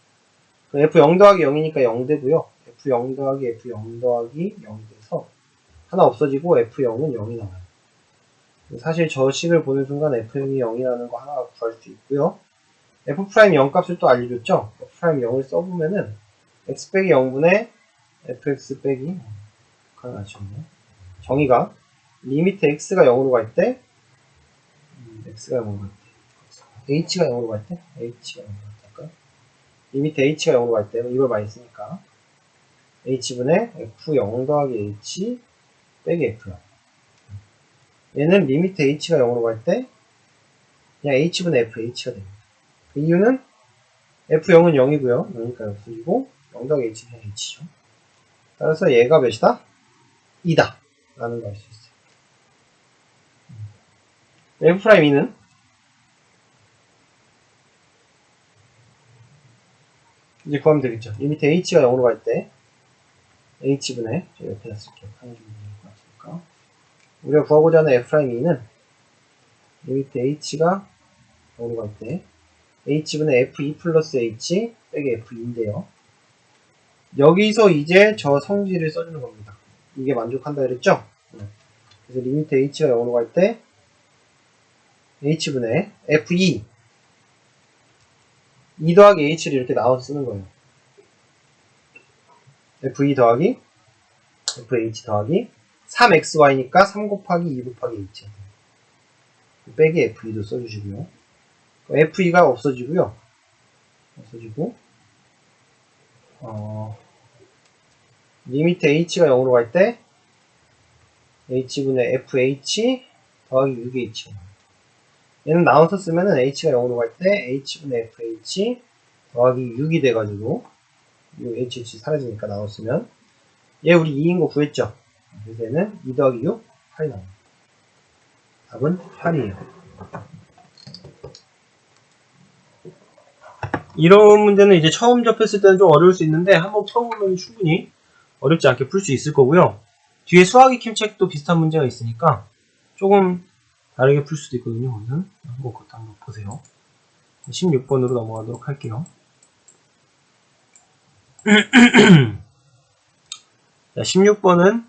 f0 더하기 0이니까 0 되고요. f0 더하기 f0 더하기 0이 돼서 하나 없어지고 f0은 0이 나와요. 사실 저 식을 보는 순간 f0이 0이라는 거 하나 구할 수 있고요. f'0 값을 또 알려줬죠. f'0을 써보면은 x 빼기 0분의 fx 빼기 정의가 리미트 x가 0으로 갈 때 x가 0으로 갈 때 h가 0으로 갈 때 h가 0으로 갈 때일까요? 리미트 h가 0으로 갈 때 이걸 많이 쓰니까 h분의 f0 더하기 h 빼기 f0. 얘는 리미트 h가 0으로 갈 때 그냥 h분의 fh가 됩니다. 그 이유는 f0은 0이고요. 0이니까 없어지고 0 더하기 h는 h죠. 따라서 얘가 몇이다? 2다 라는 걸 알 수 있어요. f'2는 이제 구하면 되겠죠. 리미트 h가 0으로 갈 때 h분의 저 옆에다 쓸게요. 하나 좀 구하니까 우리가 구하고자 하는 f'2는 리미트 h가 0으로 갈 때 h분의 f2 플러스 h 빼기 f2인데요. 여기서 이제 저 성질을 써주는 겁니다. 이게 만족한다 그랬죠? 그래서 리미트 h가 0으로 갈 때 h분의 f2 2 더하기 h를 이렇게 나눠서 쓰는 거예요. f2 더하기 fh 더하기 3xy니까 3 곱하기 2 곱하기 h 빼기 f2도 써주시고요. f2가 없어지고요. 없어지고 리미트 h가 0으로 갈 때 h분의 fh 더하기 6h 얘는 나눠서 쓰면은 h가 0으로 갈 때 h분의 fh 더하기 6이 돼가지고 hh 사라지니까 나눴으면 얘 우리 2인 거 구했죠? 그래서 얘는 2 더하기 6 8이 나옵니다. 답은 8이에요. 이런 문제는 이제 처음 접했을 때는 좀 어려울 수 있는데 한번 풀어보면 충분히 어렵지 않게 풀 수 있을 거고요. 뒤에 수학 익힘 책도 비슷한 문제가 있으니까 조금 다르게 풀 수도 있거든요. 오늘은 한번 그것도 한번 보세요. 16번으로 넘어가도록 할게요. 자, 16번은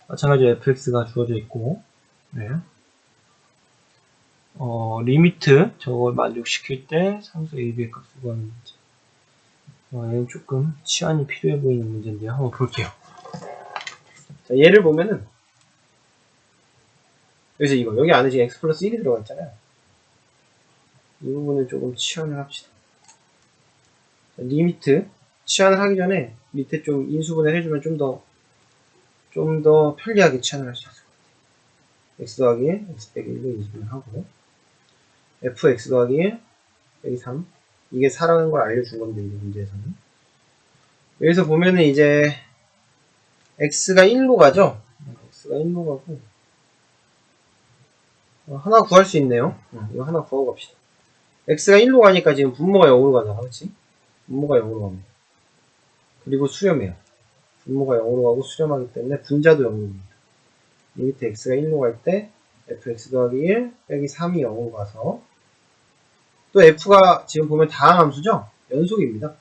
마찬가지로 fx가 주어져 있고, 네. 리미트 저걸 만족시킬 때 상수 AB의 값을 구하는 문제. 얘는 조금 치환이 필요해 보이는 문제인데요. 한번 볼게요. 자, 얘를 보면은 그래서 이거 여기 안에 지금 x 플러스 1이 들어가 있잖아요. 이 부분을 조금 치환을 합시다. 자, 리미트 치환을 하기 전에 밑에 좀 인수분해를 해주면 좀 더 편리하게 치환을 할 수 있을 것 같아요. x 더하기 1, x 빼기 1로 인수분해 하고 fx 더하기 1 빼기 3 이게 4라는 걸 알려준 건데 이 문제에서는 여기서 보면은 이제 x가 1로 가죠. x가 1로 가고 하나 구할 수 있네요. 이거 하나 구하고 갑시다. x가 1로 가니까 지금 분모가 0으로 가잖아, 그렇지? 분모가 0으로 갑니다. 그리고 수렴해요. 분모가 0으로 가고 수렴하기 때문에 분자도 0으로 갑니다. 리미트 x가 1로 갈 때 fx 더하기 1 빼기 3이 0으로 가서 또 f가 지금 보면 다항함수죠? 연속입니다.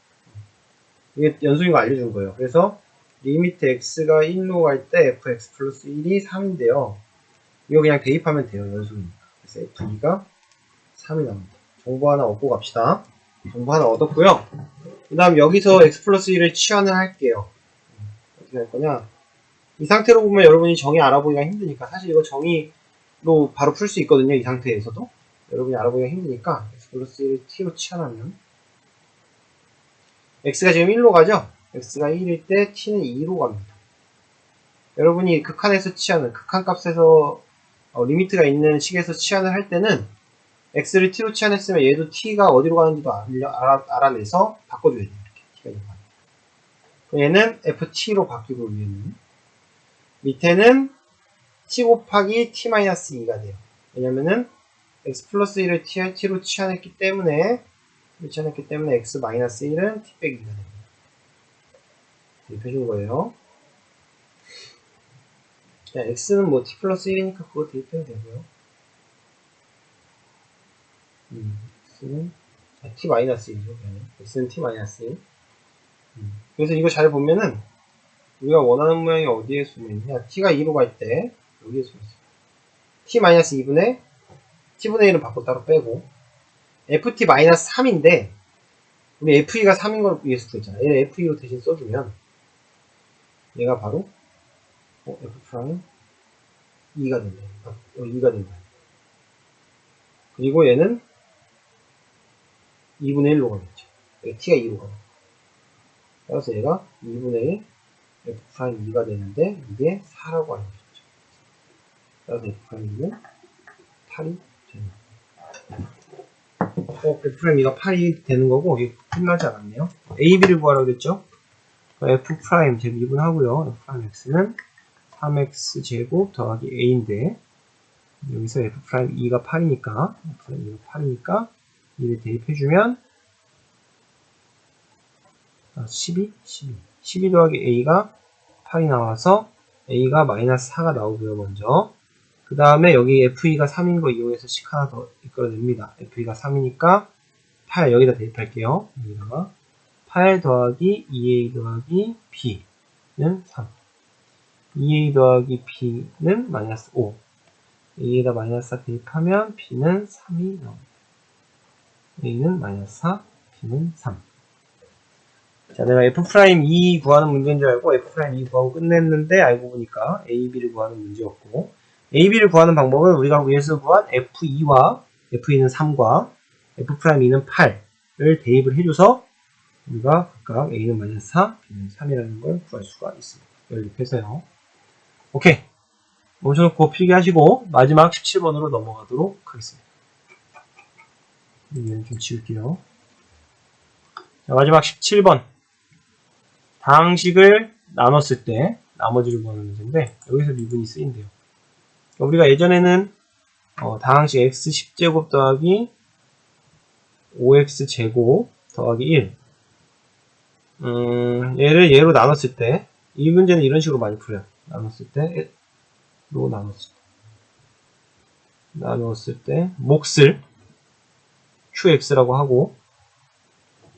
이게 연속인 거 알려준 거예요. 그래서 리미트 x가 1로 갈 때 fx 플러스 1이 3인데요. 이거 그냥 대입하면 돼요. 연속이니까. 그래서 f2가 3이 나옵니다. 정보 하나 얻고 갑시다. 정보 하나 얻었고요. 그 다음 여기서 x 플러스 1을 치환을 할게요. 어떻게 할 거냐. 이 상태로 보면 여러분이 정의 알아보기가 힘드니까 사실 이거 정의로 바로 풀 수 있거든요. 이 상태에서도. 여러분이 알아보기가 힘드니까 x 플러스 1을 t로 치환하면 x가 지금 1로 가죠? x가 1일 때 t는 2로 갑니다. 여러분이 극한에서 치환을 극한값에서 리미트가 있는 식에서 치환을 할 때는 x를 t로 치환했으면 얘도 t가 어디로 가는지도 알아내서 바꿔줘야 돼요. 이렇게 t가 그럼 얘는 ft로 바뀌고 위에는 밑에는 t 곱하기 t-2가 돼요. 왜냐면은 x 플러스 1을 t로 치환했기 때문에 x 마이너스 1은 t 빼기 2가 됩니다. 대입해준 거예요. 자, x는 뭐 t 플러스 1이니까 그거 대입해도 되고요. x는 t 마이너스 1이죠. x는 t 마이너스 1. 그래서 이거 잘 보면은 우리가 원하는 모양이 어디에 숨어있냐. t가 2로 갈 때 여기에 숨어있어요. t 마이너스 2분의 t분의 1은 밖으로 따로 빼고 ft 마이너스 3인데 우리 f2가 3인 걸 위해서 구했잖아. 얘를 f2로 대신 써주면 얘가 바로 f 프라임 2가 된다. 2가 된다. 그리고 얘는 2분의 1로 가겠죠. t가 2로 가고. 따라서 얘가 2분의 1 f 프라임 2가 되는데 이게 4라고 알려줬죠. 따라서 f 프라임 2는 8이 되는 거예요. f 프라임 2가 8이 되는 거고 이게 끝나지 않았네요. a, b를 구하라고 그랬죠. f 프라임 제곱 2분 하고요. f 프라임 x는 3x 제곱 더하기 a인데 여기서 f 프라임 2가 8이니까 f 프라임 2가 8이니까 2를 대입해주면 12 더하기 a가 8이 나와서 a가 마이너스 4가 나오고요. 먼저 그 다음에 여기 f2가 3인 거 이용해서 식 하나 더 이끌어냅니다. f2가 3이니까 8 여기다 대입할게요. 여기다가 8 더하기 2a 더하기 b는 3 2a 더하기 b는 마이너스 5 a에다 마이너스 4 대입하면 b는 3이 나옵니다. a는 마이너스 4 b는 3. 자, 내가 f'2 구하는 문제인 줄 알고 f'2 구하고 끝냈는데 알고 보니까 a, b를 구하는 문제였고 a, b를 구하는 방법은 우리가 위에서 구한 f2와 f2는 3과 f'2는 8을 대입을 해줘서 우리가 각각 a는 마이너스 4, b는 3이라는 걸 구할 수가 있습니다. 연립해서요. 오케이. 멈춰놓고 필기하시고 마지막 17번으로 넘어가도록 하겠습니다. 이건 좀 지울게요. 자, 마지막 17번. 다항식을 나눴을 때 나머지를 구하는 문제인데 여기서 미분이 쓰인대요. 우리가 예전에는 다항식 x 10제곱 더하기 5x제곱 더하기 1 얘를 얘로 나눴을 때 이 문제는 이런 식으로 많이 풀려요. 나눴을 때 몫을 qx라고 하고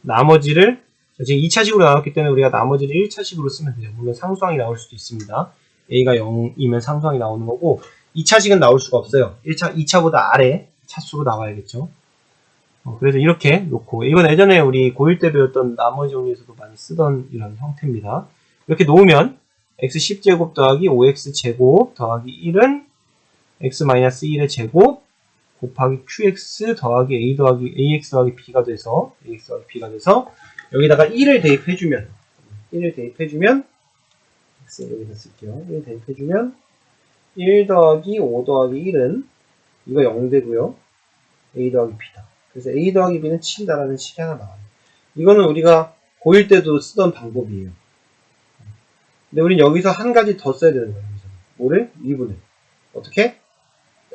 나머지를 지금 2차식으로 나눴기 때문에 우리가 나머지를 1차식으로 쓰면 돼요. 물론 상수항이 나올 수도 있습니다. a가 0이면 상수항이 나오는 거고 2차식은 나올 수가 없어요. 2차보다 아래 차수로 나와야겠죠. 그래서 이렇게 놓고, 이건 예전에 우리 고1 때 배웠던 나머지 정리에서도 많이 쓰던 이런 형태입니다. 이렇게 놓으면 x10제곱 더하기 5x제곱 더하기 1은 x-1의 제곱 곱하기 qx 더하기 a 더하기 ax 더하기 b가 돼서 여기다가 1을 대입해주면 x 여기다 쓸게요. 1 대입해주면 1 더하기 5 더하기 1은 이거 0 되고요. a 더하기 b다. 그래서 a 더하기 b는 7이다라는 식이 하나 나와요. 이거는 우리가 고1 때도 쓰던 방법이에요. 근데 우린 여기서 한 가지 더 써야 되는 거예요. 여기서. 뭐를? 미분을. 어떻게?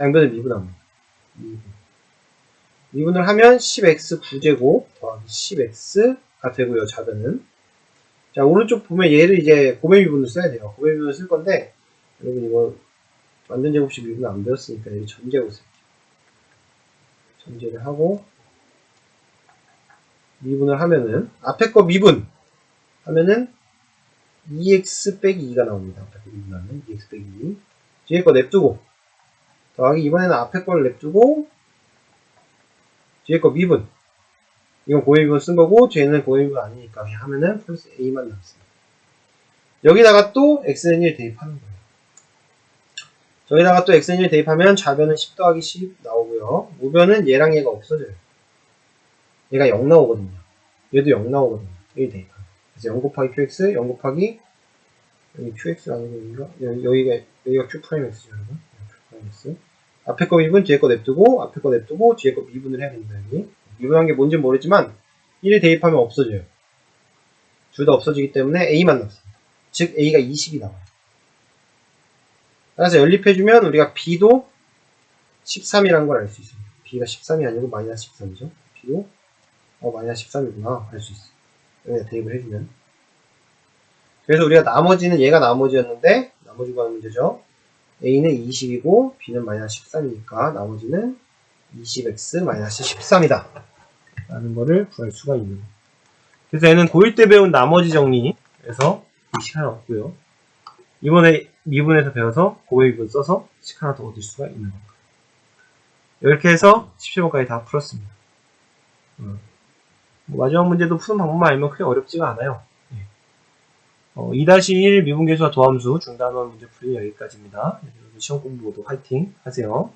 양변을 미분합니다. 미분을 하면 10x 9제곱 더하기 10x가 되고요. 좌변은. 자, 오른쪽 보면 얘를 이제 고배 미분을 써야 돼요. 고배 미분을 쓸 건데, 여러분 이거 완전 제곱식 미분 안 배웠으니까 여기 전제곱 쓸게요. 전제를 하고, 미분을 하면은, 앞에 거 미분 하면은 2x 빼기 2가 나옵니다. 앞에 거 미분하면 2x 빼기 2. 뒤에 거 냅두고, 더하기 이번에는 앞에 걸 냅두고, 뒤에 거 미분. 이건 고해 미분 쓴 거고, 뒤에는 고해 미분 아니니까 그냥 하면은 플러스 a만 남습니다. 여기다가 또 x는 1 대입하는 거예요. 저기다가 또 x는 1 대입하면 좌변은 10 더하기 10 나오고요. 우변은 얘랑 얘가 없어져요. 얘가 0 나오거든요. 얘도 0 나오거든요. 1 대입하면. 그래서 0 곱하기 qx, 0 곱하기 여기 qx 아니고 여기가 q'x죠, 여러분. q'x. 앞에 거 미분, 뒤에 거 냅두고, 앞에 거 냅두고, 뒤에 거 미분을 해야 됩니다, 여기. 미분한 게 뭔지는 모르지만 1을 대입하면 없어져요. 둘 다 없어지기 때문에 a만 남습니다. 즉 a가 20이 나와요. 따라서 연립해주면 우리가 b도 13이라는 걸 알 수 있습니다. b가 13이 아니고 마이너스 13이죠. b도 마이너스 13이구나 알 수 있어요. 여기다 대입을 해주면. 그래서 우리가 나머지는 얘가 나머지였는데 나머지 구하는 문제죠. a는 20이고 b는 마이너스 13이니까 나머지는 20x 마이너스 13이다 라는 거를 구할 수가 있는 거예요. 그래서 얘는 고1 때 배운 나머지 정리에서 이 식 하나 얻고요. 이번에 미분에서 배워서 고배 미분 써서 식 하나 더 얻을 수가 있는 겁니다. 이렇게 해서 17번까지 다 풀었습니다. 마지막 문제도 푸는 방법만 알면 크게 어렵지가 않아요. 2-1 미분계수와 도함수 중단원 문제 풀이 여기까지입니다. 시험 공부 모두 화이팅 하세요.